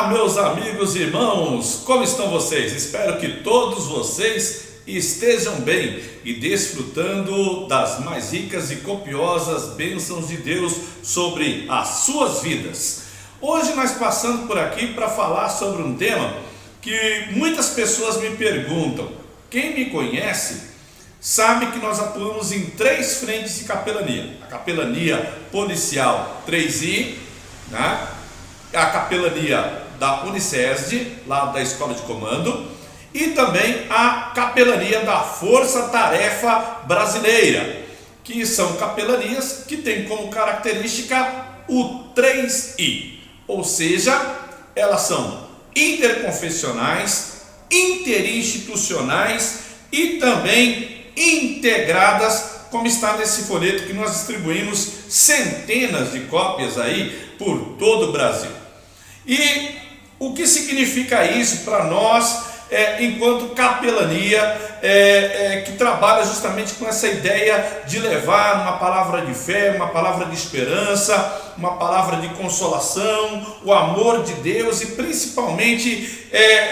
Olá, meus amigos e irmãos, como estão vocês? Espero que todos vocês estejam bem e desfrutando das mais ricas e copiosas bênçãos de Deus sobre as suas vidas. Hoje nós passamos por aqui para falar sobre um tema que muitas pessoas me perguntam. Quem me conhece sabe que nós atuamos em três frentes de capelania: a capelania policial 3I, né? A capelania da Unicesd, lá da Escola de Comando, e também a capelania da Força Tarefa Brasileira, que são capelanias que têm como característica o 3I, ou seja, elas são interconfessionais, interinstitucionais e também integradas, como está nesse folheto que nós distribuímos centenas de cópias aí por todo o Brasil. E o que significa isso para nós, enquanto capelania, que trabalha justamente com essa ideia de levar uma palavra de fé, uma palavra de esperança, uma palavra de consolação, o amor de Deus e principalmente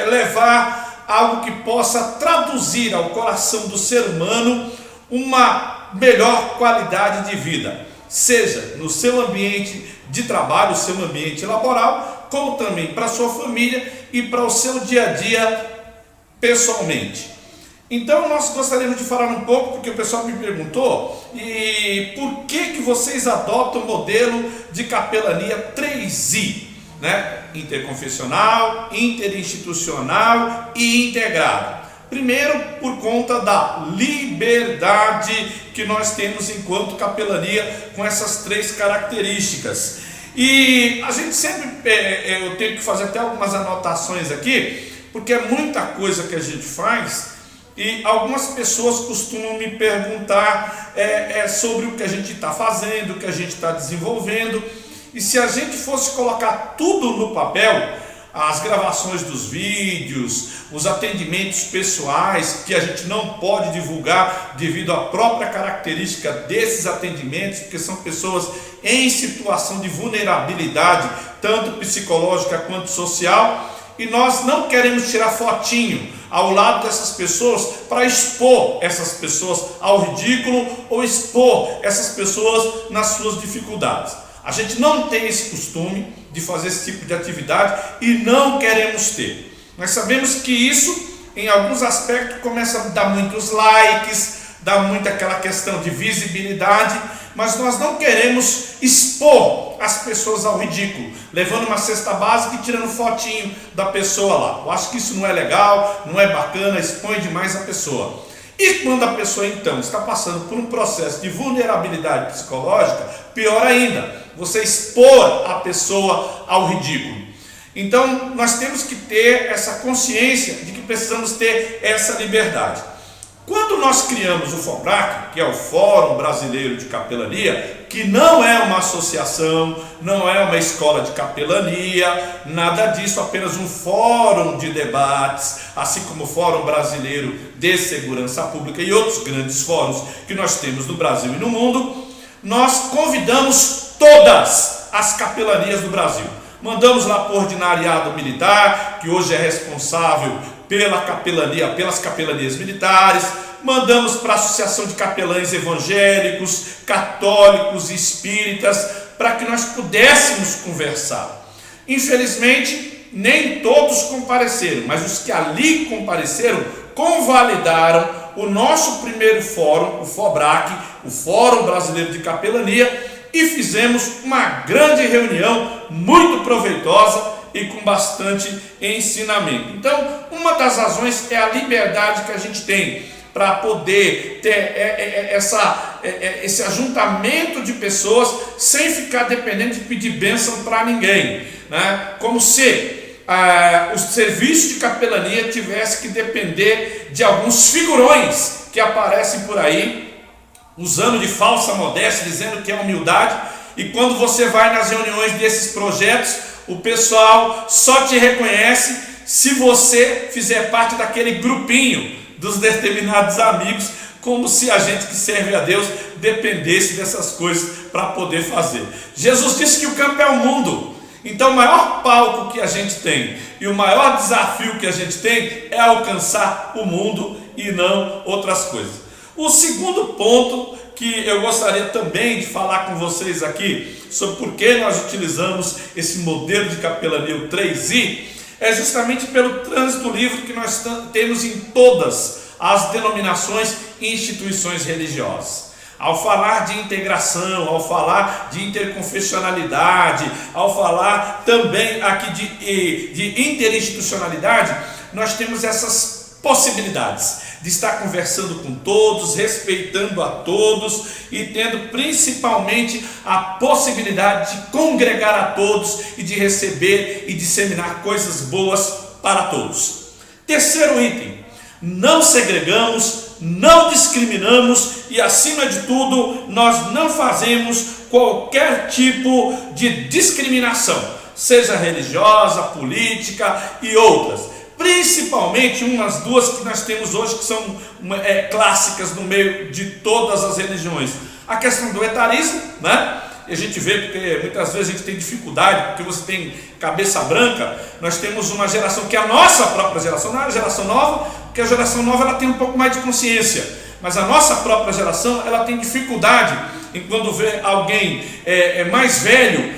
levar algo que possa traduzir ao coração do ser humano uma melhor qualidade de vida, seja no seu ambiente de trabalho, seu ambiente laboral, como também para a sua família e para o seu dia a dia pessoalmente. Então nós gostaríamos de falar um pouco, porque o pessoal me perguntou, e por que vocês adotam o modelo de capelania 3I, né? Interconfessional, interinstitucional e integrado. Primeiro, por conta da liberdade que nós temos enquanto capelania com essas três características. E a gente sempre, eu tenho que fazer até algumas anotações aqui, porque é muita coisa que a gente faz e algumas pessoas costumam me perguntar sobre o que a gente está fazendo, o que a gente está desenvolvendo. E se a gente fosse colocar tudo no papel, as gravações dos vídeos, os atendimentos pessoais que a gente não pode divulgar devido à própria característica desses atendimentos, porque são pessoas em situação de vulnerabilidade, tanto psicológica quanto social, e nós não queremos tirar fotinho ao lado dessas pessoas para expor essas pessoas ao ridículo ou expor essas pessoas nas suas dificuldades. A gente não tem esse costume de fazer esse tipo de atividade e não queremos ter. Nós sabemos que isso, em alguns aspectos, começa a dar muitos likes, dá muito aquela questão de visibilidade, mas nós não queremos expor as pessoas ao ridículo, levando uma cesta básica e tirando fotinho da pessoa lá. Eu acho que isso não é legal, não é bacana, expõe demais a pessoa. E quando a pessoa então está passando por um processo de vulnerabilidade psicológica, pior ainda, você expor a pessoa ao ridículo. Então nós temos que ter essa consciência de que precisamos ter essa liberdade. Quando nós criamos o FOBRAC, que é o Fórum Brasileiro de Capelania, que não é uma associação, não é uma escola de capelania, nada disso, apenas um fórum de debates, assim como o Fórum Brasileiro de Segurança Pública e outros grandes fóruns que nós temos no Brasil e no mundo, nós convidamos todas as capelanias do Brasil. Mandamos lá para o Ordinariado Militar, que hoje é responsável pela capelania, pelas capelanias militares, mandamos para a Associação de Capelães Evangélicos, Católicos e Espíritas, para que nós pudéssemos conversar. Infelizmente, nem todos compareceram, mas os que ali compareceram convalidaram o nosso primeiro fórum, o FOBRAC, o Fórum Brasileiro de Capelania, e fizemos uma grande reunião, muito proveitosa e com bastante ensinamento. Então, uma das razões é a liberdade que a gente tem para poder ter esse ajuntamento de pessoas sem ficar dependendo de pedir bênção para ninguém, né? Como se o serviço de capelania tivesse que depender de alguns figurões que aparecem por aí, usando de falsa modéstia, dizendo que é humildade, e quando você vai nas reuniões desses projetos, o pessoal só te reconhece se você fizer parte daquele grupinho dos determinados amigos, como se a gente que serve a Deus dependesse dessas coisas para poder fazer. Jesus disse que o campo é o mundo, Então o maior palco que a gente tem e o maior desafio que a gente tem é alcançar o mundo e não outras coisas. O segundo ponto que eu gostaria também de falar com vocês aqui sobre por que nós utilizamos esse modelo de capelania, o 3I, é justamente pelo trânsito livre que nós temos em todas as denominações e instituições religiosas. Ao falar de integração, ao falar de interconfessionalidade, ao falar também aqui de interinstitucionalidade, nós temos essas possibilidades de estar conversando com todos, respeitando a todos e tendo principalmente a possibilidade de congregar a todos e de receber e disseminar coisas boas para todos. Terceiro item: não segregamos, não discriminamos e, acima de tudo, nós não fazemos qualquer tipo de discriminação, seja religiosa, política e outras. Principalmente umas duas que nós temos hoje que são clássicas no meio de todas as religiões. A questão do etarismo, né? E a gente vê porque muitas vezes a gente tem dificuldade, porque você tem cabeça branca. Nós temos uma geração que é a nossa própria geração, não é a geração nova, porque a geração nova ela tem um pouco mais de consciência, mas a nossa própria geração ela tem dificuldade em quando vê alguém mais velho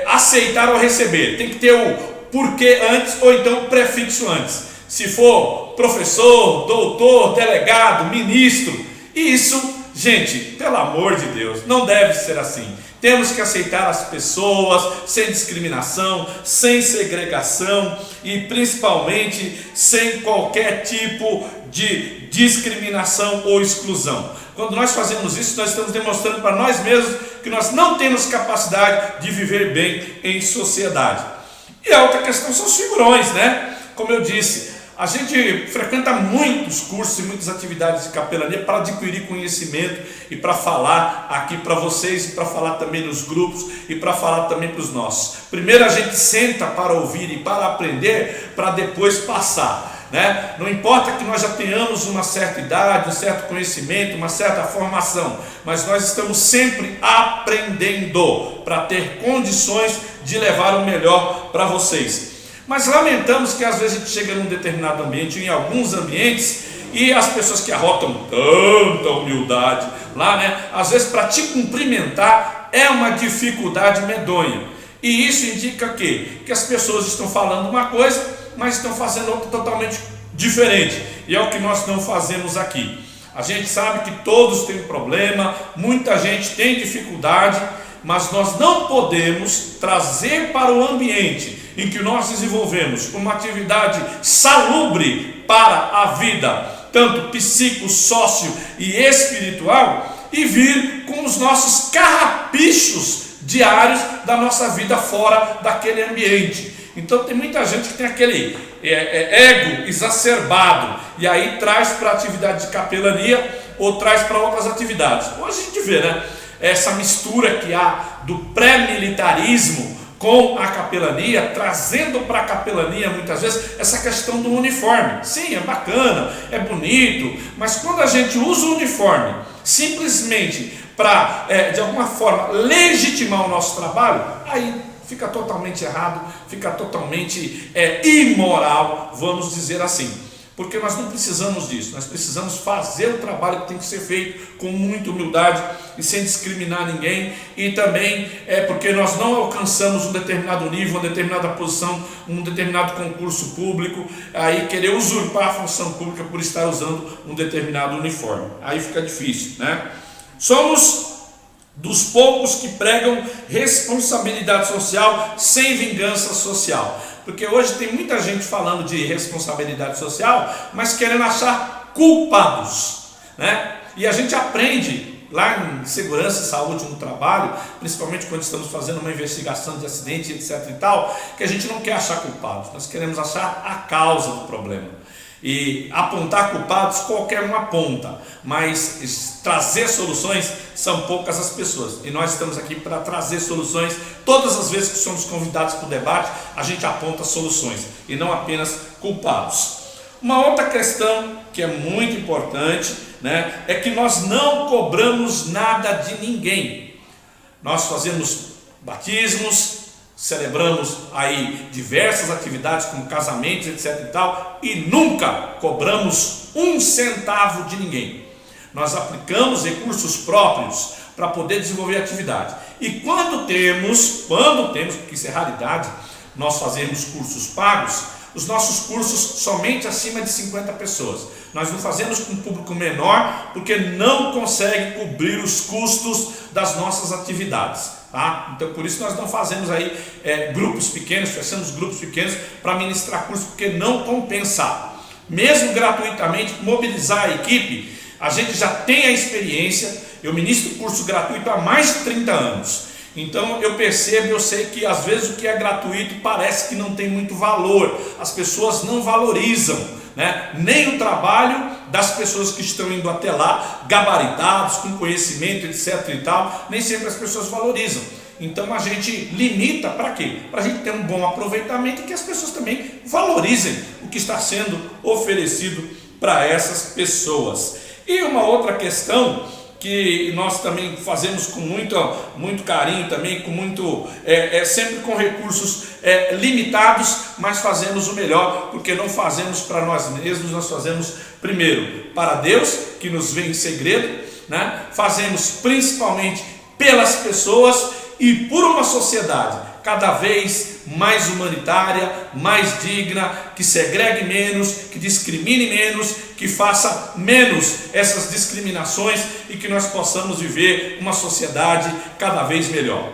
aceitar ou receber. Tem que ter o porquê antes ou então o prefixo antes. Se for professor, doutor, delegado, ministro, e isso, gente, pelo amor de Deus, não deve ser assim. Temos que aceitar as pessoas sem discriminação, sem segregação e principalmente sem qualquer tipo de discriminação ou exclusão. Quando nós fazemos isso, nós estamos demonstrando para nós mesmos que nós não temos capacidade de viver bem em sociedade. E a outra questão são os figurões, né? Como eu disse, a gente frequenta muitos cursos e muitas atividades de capelania para adquirir conhecimento e para falar aqui para vocês e para falar também nos grupos e para falar também para os nossos. Primeiro a gente senta para ouvir e para aprender para depois passar, né? Não importa que nós já tenhamos uma certa idade, um certo conhecimento, uma certa formação, mas nós estamos sempre aprendendo para ter condições de levar o melhor para vocês. Mas lamentamos que às vezes a gente chega num determinado ambiente, em alguns ambientes, e as pessoas que arrotam tanta humildade lá, né? Às vezes para te cumprimentar é uma dificuldade medonha. E isso indica que as pessoas estão falando uma coisa, mas estão fazendo outra totalmente diferente. E é o que nós não fazemos aqui. A gente sabe que todos têm problema, muita gente tem dificuldade, mas nós não podemos trazer para o ambiente em que nós desenvolvemos uma atividade salubre para a vida, tanto psico, sócio e espiritual, e vir com os nossos carrapichos diários da nossa vida fora daquele ambiente. Então tem muita gente que tem aquele ego exacerbado e aí traz para a atividade de capelania ou traz para outras atividades. Hoje a gente vê, né, essa mistura que há do pré-militarismo com a capelania, trazendo para a capelania muitas vezes essa questão do uniforme. Sim, é bacana, é bonito, mas quando a gente usa o uniforme simplesmente para, de alguma forma, legitimar o nosso trabalho, aí fica totalmente errado, fica totalmente imoral, vamos dizer assim. Porque nós não precisamos disso, nós precisamos fazer o trabalho que tem que ser feito com muita humildade e sem discriminar ninguém, e também porque nós não alcançamos um determinado nível, uma determinada posição, um determinado concurso público, aí querer usurpar a função pública por estar usando um determinado uniforme, aí fica difícil, né? Somos dos poucos que pregam responsabilidade social sem vingança social. Porque hoje tem muita gente falando de responsabilidade social, mas querendo achar culpados, né? E a gente aprende lá em segurança e saúde no trabalho, principalmente quando estamos fazendo uma investigação de acidente, etc. e tal, que a gente não quer achar culpados, nós queremos achar a causa do problema. E apontar culpados qualquer um aponta, mas trazer soluções são poucas as pessoas, e nós estamos aqui para trazer soluções. Todas as vezes que somos convidados para o debate, a gente aponta soluções e não apenas culpados. Uma outra questão que é muito importante, né, é que nós não cobramos nada de ninguém. Nós fazemos batismos, celebramos aí diversas atividades como casamentos, etc e tal, e nunca cobramos um centavo de ninguém. Nós aplicamos recursos próprios para poder desenvolver a atividade. E quando temos, porque isso é raridade, nós fazemos cursos pagos, os nossos cursos somente acima de 50 pessoas. Nós não fazemos com um público menor, porque não consegue cobrir os custos das nossas atividades. Tá? Então por isso nós não fazemos aí grupos pequenos, fechamos grupos pequenos para ministrar curso, porque não compensa. Mesmo gratuitamente, mobilizar a equipe, a gente já tem a experiência. Eu ministro curso gratuito há mais de 30 anos. Então eu sei que às vezes o que é gratuito parece que não tem muito valor. As pessoas não valorizam, né? Nem o trabalho das pessoas que estão indo até lá, gabaritados, com conhecimento, etc e tal, nem sempre as pessoas valorizam. Então a gente limita para quê? Para a gente ter um bom aproveitamento e que as pessoas também valorizem o que está sendo oferecido para essas pessoas. E uma outra questão que nós também fazemos com muito carinho também, com sempre com recursos limitados, mas fazemos o melhor, porque não fazemos para nós mesmos, nós fazemos primeiro para Deus, que nos vê em segredo, né? Fazemos principalmente pelas pessoas e por uma sociedade cada vez mais humanitária, mais digna, que segregue menos, que discrimine menos, que faça menos essas discriminações e que nós possamos viver uma sociedade cada vez melhor.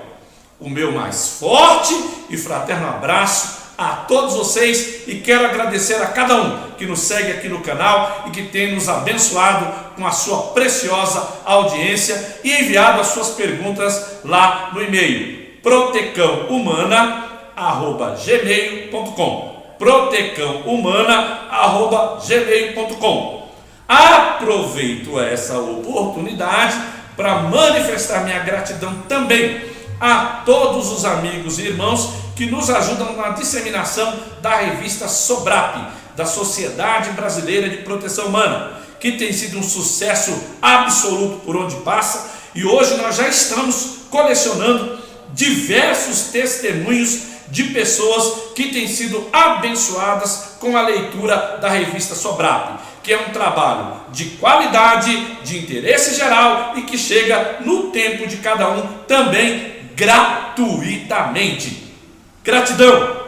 O meu mais forte e fraterno abraço a todos vocês e quero agradecer a cada um que nos segue aqui no canal e que tem nos abençoado com a sua preciosa audiência e enviado as suas perguntas lá no e-mail protecãohumana@gmail.com protecãohumana@gmail.com. Aproveito essa oportunidade para manifestar minha gratidão também a todos os amigos e irmãos que nos ajudam na disseminação da revista SOBRAP, da Sociedade Brasileira de Proteção Humana, que tem sido um sucesso absoluto por onde passa, e hoje nós já estamos colecionando diversos testemunhos de pessoas que têm sido abençoadas com a leitura da revista SOBRAP, que é um trabalho de qualidade, de interesse geral e que chega no tempo de cada um também gratuitamente. Gratidão!